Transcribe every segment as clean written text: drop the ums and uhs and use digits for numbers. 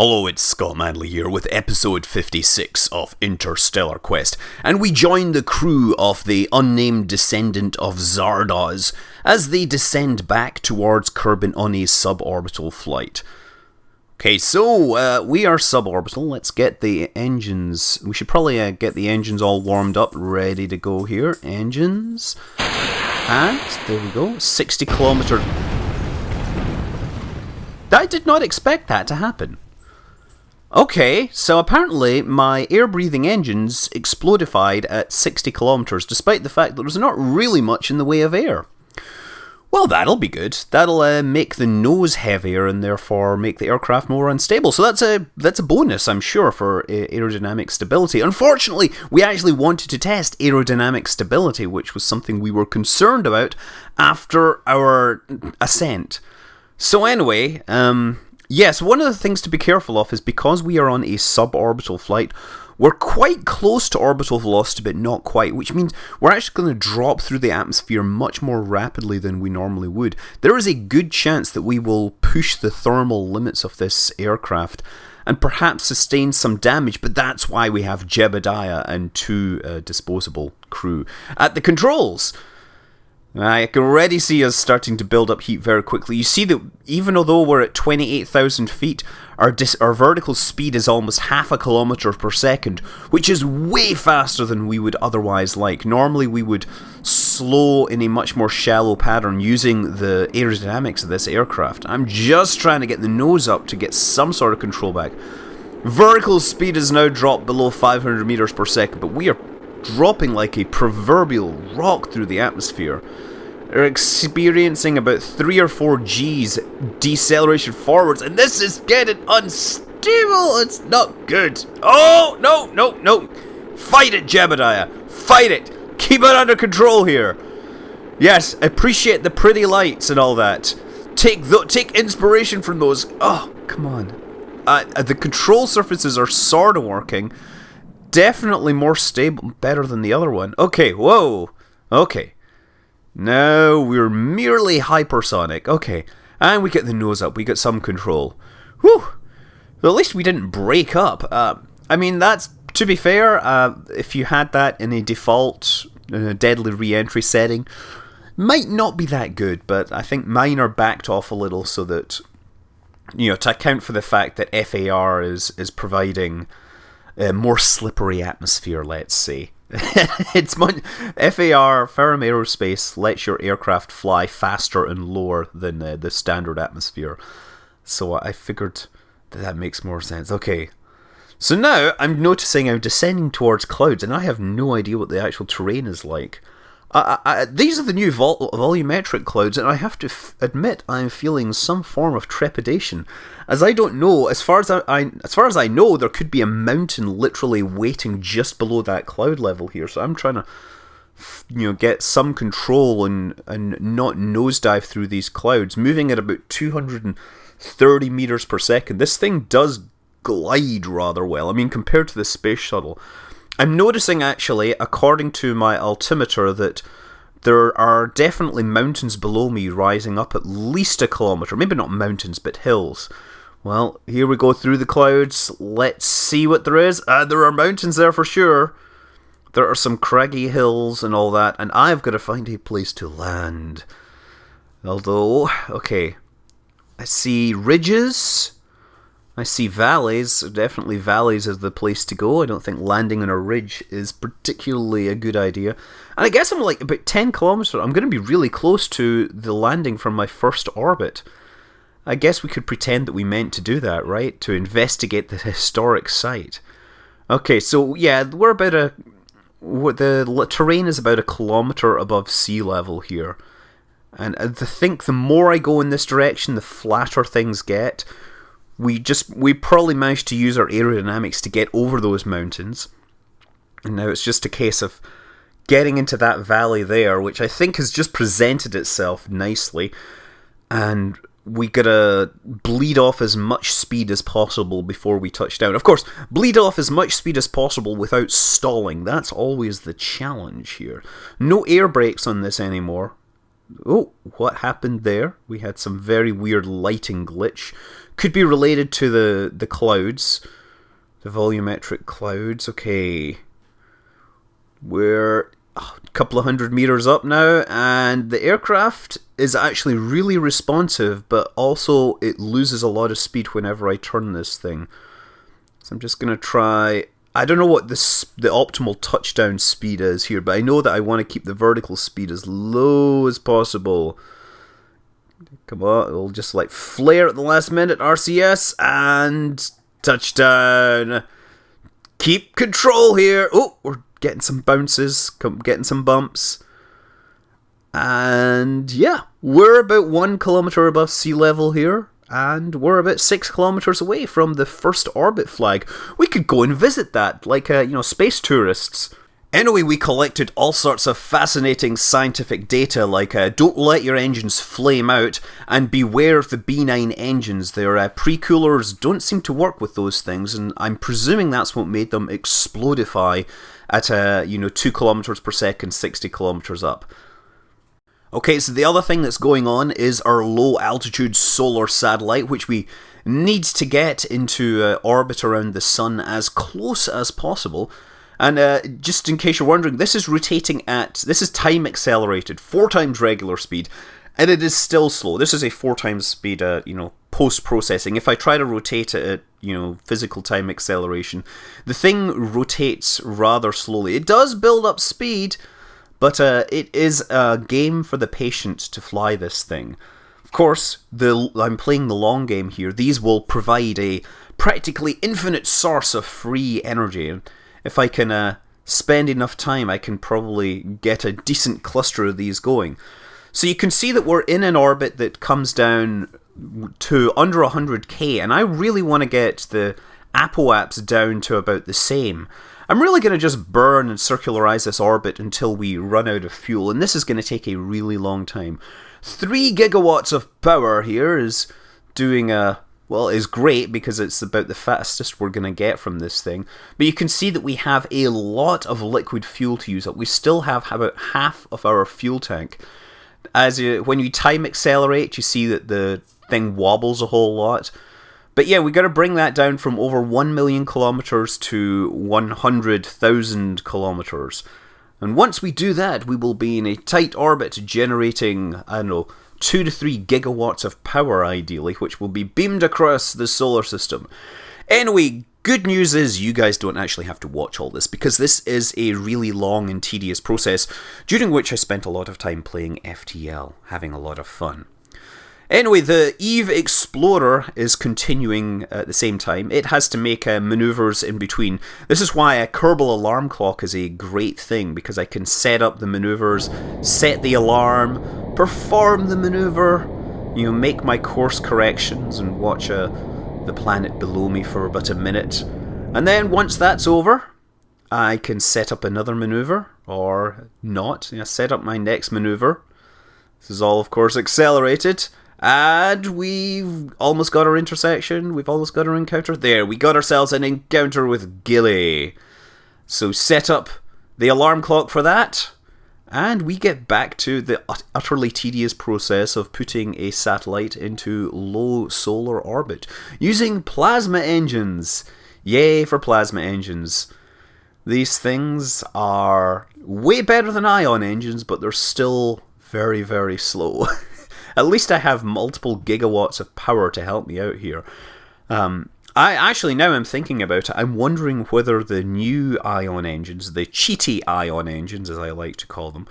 Hello, it's Scott Manley here with episode 56 of Interstellar Quest, and we join the crew of the unnamed Descendant of Zardoz as they descend back towards Kerbal suborbital flight. Okay, so we are suborbital. Let's get the engines. We should probably get the engines all warmed up, ready to go here. Engines. And there we go. 60 kilometer. I did not expect that to happen. Okay, so apparently my air-breathing engines explodified at 60 kilometers, despite the fact that there's not really much in the way of air. Well, that'll be good. That'll make the nose heavier and therefore make the aircraft more unstable. So that's a bonus, I'm sure, for aerodynamic stability. Unfortunately, we actually wanted to test aerodynamic stability, which was something we were concerned about after our ascent. So anyway, yes, one of the things to be careful of is because we are on a suborbital flight, we're quite close to orbital velocity, but not quite, which means we're actually going to drop through the atmosphere much more rapidly than we normally would. There is a good chance that we will push the thermal limits of this aircraft and perhaps sustain some damage, but that's why we have Jebediah and two disposable crew at the controls. I can already see us starting to build up heat very quickly. You see that even although we're at 28,000 feet, our vertical speed is almost half a kilometer per second, which is way faster than we would otherwise like. Normally we would slow in a much more shallow pattern using the aerodynamics of this aircraft. I'm just trying to get the nose up to get some sort of control back. Vertical speed has now dropped below 500 meters per second, but we are dropping like a proverbial rock through the atmosphere. We're experiencing about 3 or 4 G's deceleration forwards, and this is getting unstable. It's not good. Oh, no. Fight it, Jebediah. Fight it. Keep it under control here. Yes, appreciate the pretty lights and all that. Take inspiration from those. Oh, come on. The control surfaces are sort of working. Definitely more stable, better than the other one. Okay, whoa. Okay. Now we're merely hypersonic. Okay, and we get the nose up. We get some control. Whew. Well, at least we didn't break up. I mean, that's, to be fair, if you had that in a default deadly re-entry setting, might not be that good, but I think mine are backed off a little so that, to account for the fact that FAR is providing a more slippery atmosphere, let's say. It's FAR, Ferrum Aerospace, lets your aircraft fly faster and lower than the standard atmosphere. So I figured that makes more sense. Okay. So now I'm noticing I'm descending towards clouds and I have no idea what the actual terrain is like. These are the new volumetric clouds, and I have to admit I'm feeling some form of trepidation, as I don't know. As far as I know, there could be a mountain literally waiting just below that cloud level here. So I'm trying to, get some control and not nosedive through these clouds, moving at about 230 meters per second. This thing does glide rather well. I mean, compared to the space shuttle. I'm noticing, actually, according to my altimeter, that there are definitely mountains below me rising up at least a kilometer. Maybe not mountains, but hills. Well, here we go through the clouds. Let's see what there is. There are mountains there for sure. There are some craggy hills and all that, and I've got to find a place to land. Although, okay, I see ridges. I see valleys. Definitely valleys is the place to go. I don't think landing on a ridge is particularly a good idea. And I guess I'm like about 10 kilometers. I'm going to be really close to the landing from my first orbit. I guess we could pretend that we meant to do that, right? To investigate the historic site. Okay, so yeah, we're about the terrain is about a kilometer above sea level here. And I think the more I go in this direction, the flatter things get. We probably managed to use our aerodynamics to get over those mountains. And now it's just a case of getting into that valley there, which I think has just presented itself nicely. And we gotta bleed off as much speed as possible before we touch down. Of course, bleed off as much speed as possible without stalling. That's always the challenge here. No air brakes on this anymore. Oh, what happened there? We had some very weird lighting glitch. Could be related to the clouds. The volumetric clouds. Okay. We're a couple of 100 meters up now, and the aircraft is actually really responsive, but also it loses a lot of speed whenever I turn this thing. So I'm just going to try... I don't know what the optimal touchdown speed is here, but I know that I want to keep the vertical speed as low as possible. Come on, it'll just like flare at the last minute, RCS, and touchdown. Keep control here. Oh, we're getting some bounces, getting some bumps. And yeah, we're about 1 kilometer above sea level here. And we're about 6 kilometers away from the first orbit flag. We could go and visit that, like, space tourists. Anyway, we collected all sorts of fascinating scientific data, like don't let your engines flame out, and beware of the B9 engines. Their pre-coolers don't seem to work with those things, and I'm presuming that's what made them explodify at 2 kilometers per second, 60 kilometers up. Okay, so the other thing that's going on is our low-altitude solar satellite, which we need to get into orbit around the sun as close as possible. And just in case you're wondering, this is time accelerated, 4 times regular speed, and it is still slow. This is a 4 times speed, post-processing. If I try to rotate it at, physical time acceleration, the thing rotates rather slowly. It does build up speed, but it is a game for the patient to fly this thing. Of course, I'm playing the long game here. These will provide a practically infinite source of free energy. If I can spend enough time, I can probably get a decent cluster of these going. So you can see that we're in an orbit that comes down to under 100k, and I really want to get the apoaps down to about the same. I'm really going to just burn and circularize this orbit until we run out of fuel, and this is going to take a really long time. 3 gigawatts of power here is doing is great because it's about the fastest we're going to get from this thing. But you can see that we have a lot of liquid fuel to use up. We still have about half of our fuel tank. When you time accelerate, you see that the thing wobbles a whole lot. But yeah, we got to bring that down from over 1 million kilometers to 100,000 kilometers. And once we do that, we will be in a tight orbit generating, 2 to 3 gigawatts of power ideally, which will be beamed across the solar system. Anyway, good news is you guys don't actually have to watch all this, because this is a really long and tedious process, during which I spent a lot of time playing FTL, having a lot of fun. Anyway, the Eve Explorer is continuing at the same time. It has to make maneuvers in between. This is why a Kerbal alarm clock is a great thing, because I can set up the maneuvers, set the alarm, perform the maneuver, make my course corrections, and watch the planet below me for about a minute. And then once that's over, I can set up another maneuver, or not. Set up my next maneuver. This is all, of course, accelerated. And we've almost got our intersection. We've almost got our encounter. There, we got ourselves an encounter with Gilly. So set up the alarm clock for that. And we get back to the utterly tedious process of putting a satellite into low solar orbit using plasma engines. Yay for plasma engines. These things are way better than ion engines, but they're still very, very slow. At least I have multiple gigawatts of power to help me out here. Now I'm thinking about it, I'm wondering whether the new ion engines, the cheaty ion engines as I like to call them,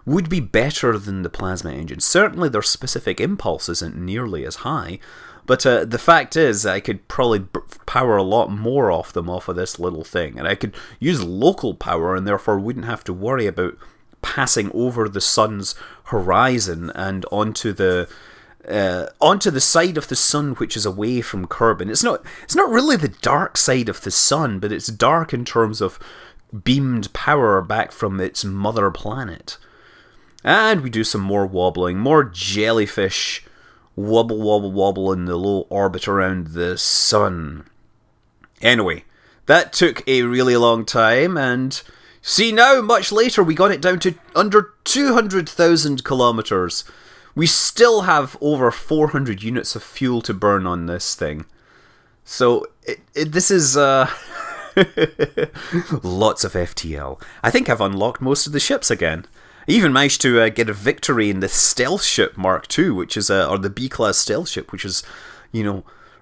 would be better than the plasma engines. Certainly their specific impulse isn't nearly as high, but the fact is I could probably power a lot more off of this little thing, and I could use local power and therefore wouldn't have to worry about passing over the sun's horizon and onto the side of the sun which is away from Kerbal. It's not really the dark side of the sun, but it's dark in terms of beamed power back from its mother planet. And we do some more wobbling, more jellyfish wobble wobble wobble in the low orbit around the sun. Anyway, that took a really long time, and See now, much later, we got it down to under 200,000 kilometers. We still have over 400 units of fuel to burn on this thing. So, this is, lots of FTL. I think I've unlocked most of the ships again. I even managed to get a victory in the stealth ship Mark II, which is, or the B-class stealth ship, which is,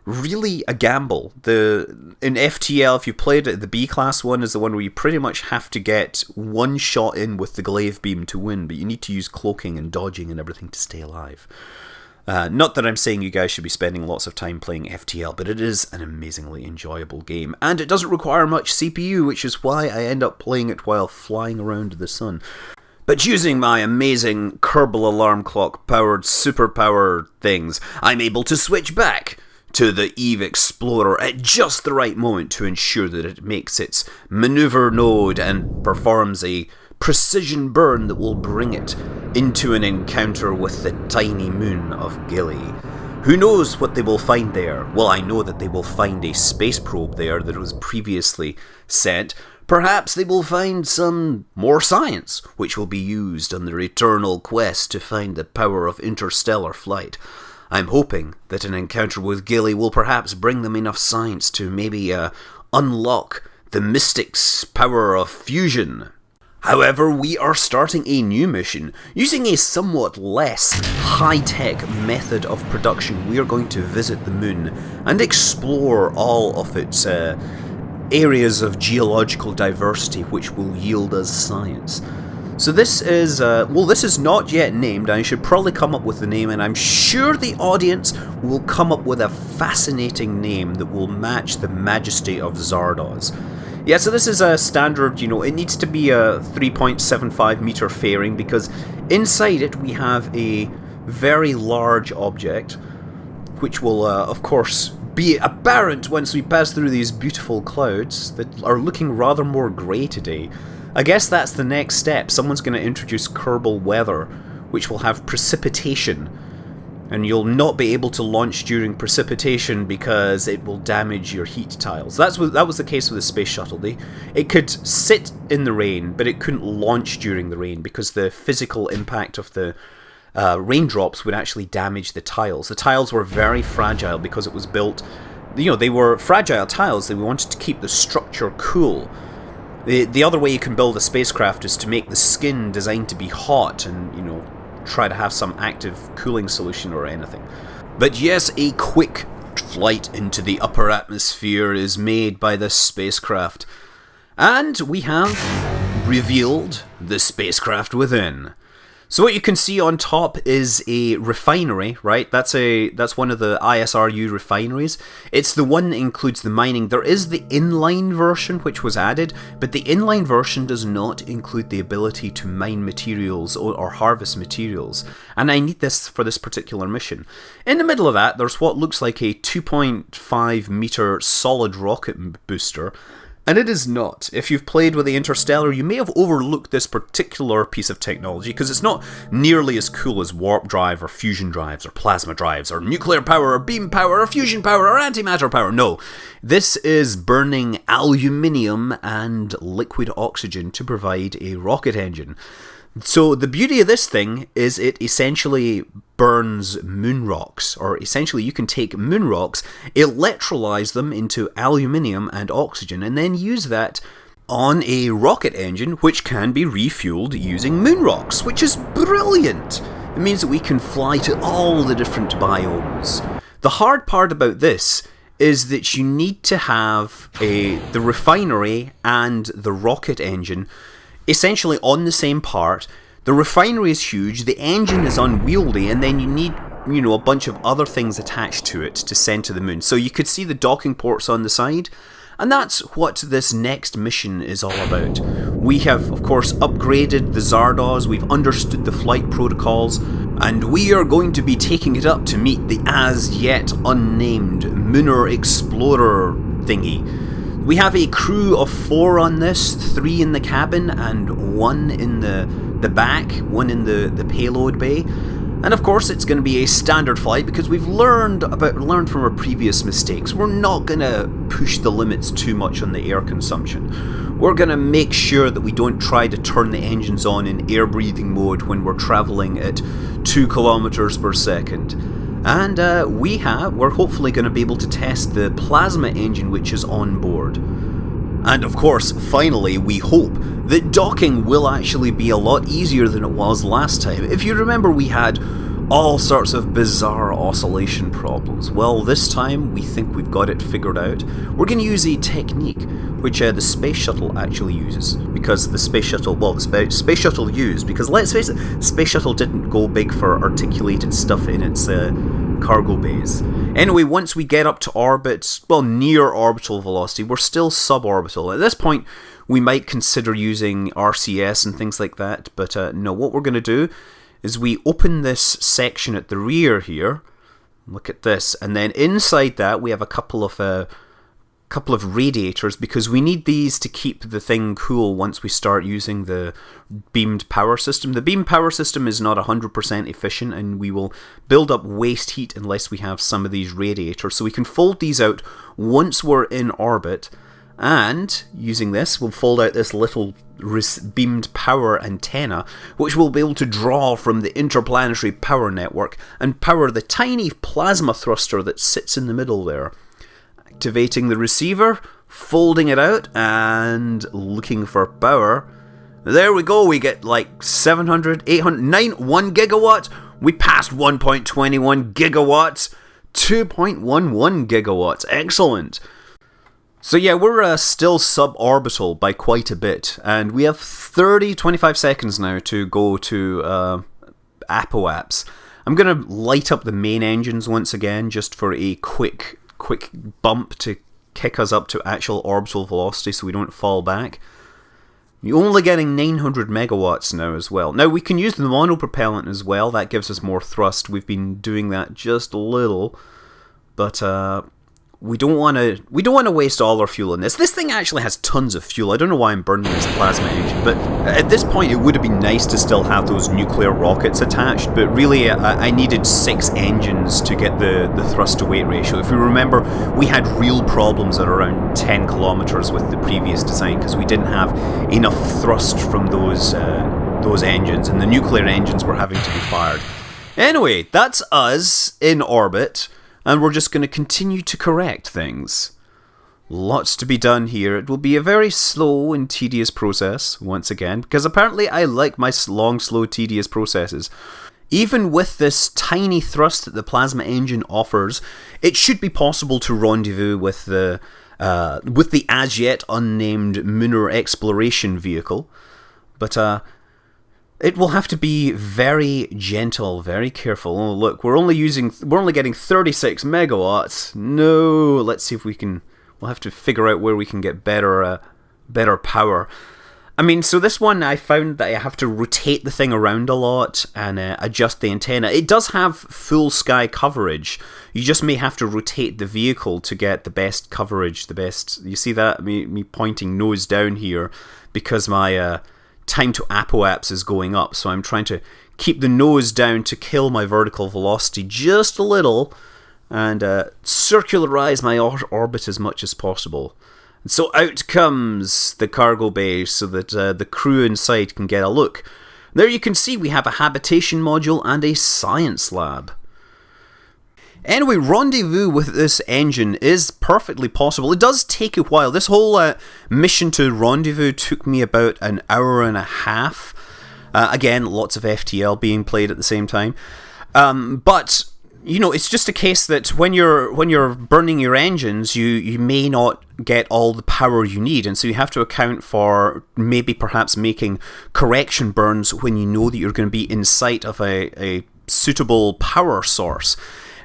really a gamble. In FTL, if you played it, the B-class one is the one where you pretty much have to get one shot in with the glaive beam to win, but you need to use cloaking and dodging and everything to stay alive. Not that I'm saying you guys should be spending lots of time playing FTL, but it is an amazingly enjoyable game, and it doesn't require much CPU, which is why I end up playing it while flying around the sun. But using my amazing Kerbal alarm clock powered superpower things, I'm able to switch back to the Eve Explorer at just the right moment to ensure that it makes its maneuver node and performs a precision burn that will bring it into an encounter with the tiny moon of Gilly. Who knows what they will find there? Well, I know that they will find a space probe there that was previously sent. Perhaps they will find some more science, which will be used on their eternal quest to find the power of interstellar flight. I'm hoping that an encounter with Gilly will perhaps bring them enough science to maybe unlock the mystic's power of fusion. However, we are starting a new mission. Using a somewhat less high-tech method of production, we are going to visit the moon and explore all of its areas of geological diversity which will yield us science. So this is, this is not yet named. I should probably come up with the name, and I'm sure the audience will come up with a fascinating name that will match the majesty of Zardoz. Yeah, so this is a standard, it needs to be a 3.75 meter fairing, because inside it we have a very large object, which will, of course, be apparent once we pass through these beautiful clouds that are looking rather more grey today. I guess that's the next step. Someone's going to introduce Kerbal weather, which will have precipitation, and you'll not be able to launch during precipitation because it will damage your heat tiles. That was the case with the space shuttle. It could sit in the rain, but it couldn't launch during the rain because the physical impact of the raindrops would actually damage the tiles. The tiles were very fragile because it was built, they were fragile tiles. They wanted to keep the structure cool. The other way you can build a spacecraft is to make the skin designed to be hot and, try to have some active cooling solution or anything. But yes, a quick flight into the upper atmosphere is made by this spacecraft. And we have revealed the spacecraft within. So what you can see on top is a refinery, right? That's one of the ISRU refineries. It's the one that includes the mining. There is the inline version which was added, but the inline version does not include the ability to mine materials or harvest materials. And I need this for this particular mission. In the middle of that, there's what looks like a 2.5 meter solid rocket booster. And it is not. If you've played with the Interstellar, you may have overlooked this particular piece of technology because it's not nearly as cool as warp drive or fusion drives or plasma drives or nuclear power or beam power or fusion power or antimatter power. No, this is burning aluminium and liquid oxygen to provide a rocket engine. So the beauty of this thing is it essentially burns moon rocks, or essentially you can take moon rocks, electrolyze them into aluminium and oxygen, and then use that on a rocket engine which can be refueled using moon rocks, which is brilliant. It means that we can fly to all the different biomes. The hard part about this is that you need to have the refinery and the rocket engine essentially on the same part. The refinery is huge, the engine is unwieldy, and then you need, a bunch of other things attached to it to send to the moon. So you could see the docking ports on the side, and that's what this next mission is all about. We have, of course, upgraded the Zardoz, we've understood the flight protocols, and we are going to be taking it up to meet the as yet unnamed Mooner Explorer thingy. We have a crew of 4 on this, 3 in the cabin and 1 in the back, 1 in the payload bay. And of course it's going to be a standard flight because we've learned from our previous mistakes. We're not going to push the limits too much on the air consumption. We're going to make sure that we don't try to turn the engines on in air breathing mode when we're travelling at 2 kilometers per second. And we're hopefully going to be able to test the plasma engine which is on board. And of course, finally, we hope that docking will actually be a lot easier than it was last time. If you remember, we had all sorts of bizarre oscillation problems. Well, this time we think we've got it figured out. We're going to use a technique which the space shuttle actually uses, because the space shuttle used, because let's face it, space shuttle didn't go big for articulated stuff in its cargo bays. Anyway, once we get up to orbit, well, near orbital velocity, we're still suborbital. At this point, we might consider using RCS and things like that, but no, what we're going to do is we open this section at the rear here. Look at this, and then inside that we have a couple of radiators, because we need these to keep the thing cool once we start using the beamed power system. The beamed power system is not 100% efficient, and we will build up waste heat unless we have some of these radiators. So we can fold these out once we're in orbit, and using this, we'll fold out this little beamed power antenna, which we'll be able to draw from the interplanetary power network and power the tiny plasma thruster that sits in the middle there. Activating the receiver, folding it out, and looking for power. There we go, we get like 700, 800, 1 gigawatt. We passed 1.21 gigawatts, 2.11 gigawatts. Excellent. So yeah, we're still suborbital by quite a bit, and we have 25 seconds now to go to apoaps. I'm going to light up the main engines once again, just for a quick bump to kick us up to actual orbital velocity so we don't fall back. You're only getting 900 megawatts now as well. Now we can use the monopropellant as well, that gives us more thrust. We've been doing that just a little, but we don't want to waste all our fuel in this. This thing actually has tons of fuel. I don't know why I'm burning this plasma engine, but at this point it would have been nice to still have those nuclear rockets attached, but really I needed 6 engines to get the thrust to weight ratio. If you remember, we had real problems at around 10 kilometers with the previous design because we didn't have enough thrust from those engines, and the nuclear engines were having to be fired. Anyway, that's us in orbit. And we're just going to continue to correct things. Lots to be done here. It will be a very slow and tedious process, once again, because apparently I like my long, slow, tedious processes. Even with this tiny thrust that the plasma engine offers, it should be possible to rendezvous with the as yet unnamed lunar exploration vehicle. But it will have to be very gentle, very careful. Oh, look, we're only getting 36 megawatts. No, let's see if we can. We'll have to figure out where we can get better power. I mean, so this one I found that I have to rotate the thing around a lot and adjust the antenna. It does have full sky coverage. You just may have to rotate the vehicle to get the best coverage. You see that? Me pointing nose down here because my time to apoaps is going up, so I'm trying to keep the nose down to kill my vertical velocity just a little and circularize my orbit as much as possible. And so out comes the cargo bay so that the crew inside can get a look. There you can see we have a habitation module and a science lab. Anyway, rendezvous with this engine is perfectly possible. It does take a while. This whole mission to rendezvous took me about an hour and a half. Again, lots of FTL being played at the same time. But you know, it's just a case that when you're burning your engines, you may not get all the power you need, and so you have to account for perhaps making correction burns when you know that you're going to be in sight of a suitable power source.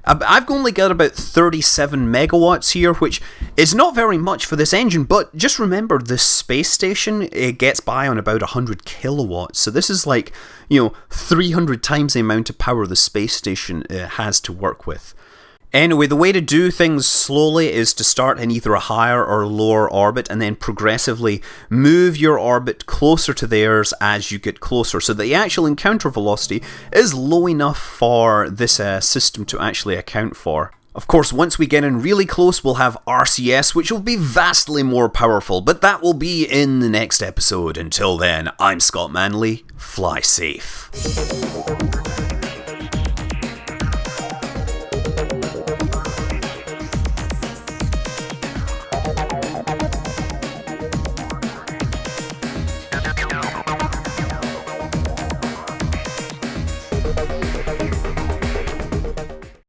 I've only got about 37 megawatts here, which is not very much for this engine, but just remember, the space station, it gets by on about 100 kilowatts, so this is like, 300 times the amount of power the space station has to work with. Anyway, the way to do things slowly is to start in either a higher or lower orbit and then progressively move your orbit closer to theirs as you get closer, so that the actual encounter velocity is low enough for this system to actually account for. Of course, once we get in really close, we'll have RCS, which will be vastly more powerful, but that will be in the next episode. Until then, I'm Scott Manley. Fly safe.